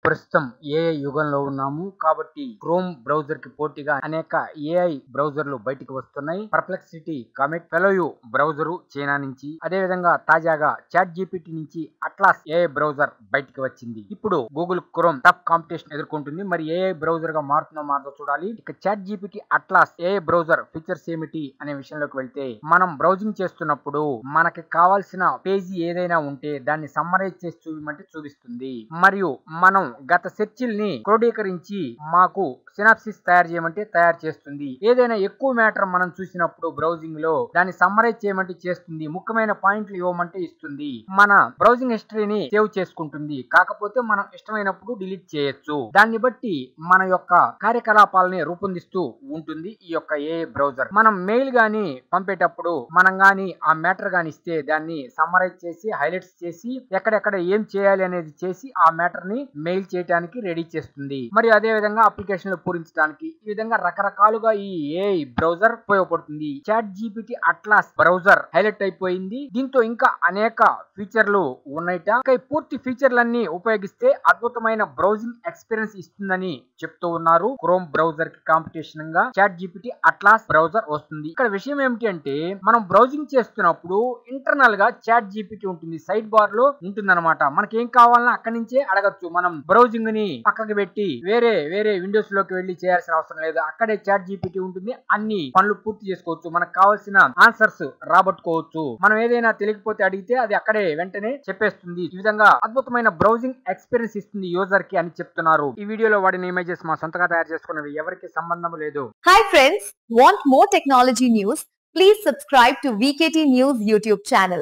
ప్రస్తుతం ఏఐ యుగంలో ఉన్నాము కాబట్టి క్రోమ్ బ్రౌజర్ కి పోటీగా అనేక ఏఐ బ్రౌజర్లు బయటికి వస్తున్నాయి. పర్ప్లెక్సిటీ, కామెట్, ఫెలోయు బ్రౌజరు చైనా నుంచి, అదే విధంగా తాజాగా చాట్ జీపీటీ నుంచి అట్లాస్ ఏఐ బ్రౌజర్ బయటికి వచ్చింది. ఇప్పుడు గూగుల్ క్రోమ్ టఫ్ కాంపిటీషన్ ఎదుర్కొంటుంది. మరి ఏఐ బ్రౌజర్ గా మారుతుందో చూడాలి. ఇక ChatGPT Atlas AI browser features ఏమిటి అనే విషయంలోకి వెళ్తే, మనం బ్రౌజింగ్ చేస్తున్నప్పుడు మనకి కావాల్సిన పేజీ ఏదైనా ఉంటే దాన్ని సమ్మరైజ్ చేసి చూపిమంటే చూపిస్తుంది. మరియు మనం గత సెర్చిల్ని క్రోడీకరించి మాకు సినాప్సిస్ తయారు చేయమంటే తయారు చేస్తుంది. ఏదైనా ఎక్కువ మ్యాటర్ మనం చూసినప్పుడు బ్రౌజింగ్ లో దాన్ని సమ్మరైజ్ చేయమంటే చేస్తుంది. ముఖ్యమైన పాయింట్లు ఇవ్వమంటే ఇస్తుంది. మన బ్రౌజింగ్ హిస్టరీని సేవ్ చేసుకుంటుంది. కాకపోతే మనం ఇష్టమైనప్పుడు డిలీట్ చేయొచ్చు. దాన్ని బట్టి మన యొక్క కార్యకలాపాలని రూపొందిస్తూ ఉంటుంది ఈ యొక్క ఏఐ బ్రౌజర్. మనం మెయిల్ గాని పంపేటప్పుడు మనం గాని ఆ మ్యాటర్ గాని ఇస్తే దాన్ని సమ్మరైజ్ చేసి హైలైట్స్ చేసి ఎక్కడెక్కడ ఏం చేయాలి అనేది చేసి ఆ మ్యాటర్ ని మెయిల్ చేయడానికి రెడీ చేస్తుంది. మరియు అదే విధంగా అప్లికేషన్ లో పూరించడానికి ఈ విధంగా రకరకాలుగా ఈ ఏఐ బ్రౌజర్ ఉపయోగపడుతుంది. ChatGPT Atlas browser highlight అయిపోయింది. దీంతో ఇంకా అనేక ఫీచర్లు ఉన్నాయిట. ఇంకా ఈ పూర్తి ఫీచర్లన్నీ ఉపయోగిస్తే అద్భుతమైన బ్రౌజింగ్ ఎక్స్పీరియన్స్ ఇస్తుందని చెప్తూ ఉన్నారు. క్రోమ్ బ్రౌజర్ కి కాంపిటీషన్ గా చాట్ జీపీటీ అట్లాస్ బ్రౌజర్ వస్తుంది. ఇక్కడ విషయం ఏమిటి అంటే, మనం బ్రౌజింగ్ చేస్తున్నప్పుడు ఇంటర్నల్ గా చాట్ జీపీటీ ఉంటుంది, సైడ్ బార్ లో ఉంటుంది అనమాట. మనకి ఏం కావాలన్నా అక్కడి నుంచే అడగచ్చు. మనం బ్రౌజింగ్ ని పక్కకు పెట్టి వేరే విండోస్ లోకి వెళ్లి చేయాల్సిన అవసరం లేదు. అక్కడే చాట్ జీపీటీ ఉంటుంది. అన్ని పనులు పూర్తి చేసుకోవచ్చు. మనకు కావాల్సిన ఆన్సర్స్ రాబట్టుకోవచ్చు. మనం ఏదైనా తెలియకపోతే అడిగితే అది అక్కడే వెంటనే చెప్పేస్తుంది. ఈ విధంగా అద్భుతమైన బ్రౌజింగ్ ఎక్స్పీరియన్స్ ఇస్తుంది యూజర్ కి అని చెప్తున్నారు. ఈ వీడియోలో వాడిన ఇమేజెస్ మా సొంతగా తయారు చేసుకున్నవి, ఎవరికి సంబంధం లేదు. Hi friends, want more technology news? Please subscribe to VKT News YouTube channel.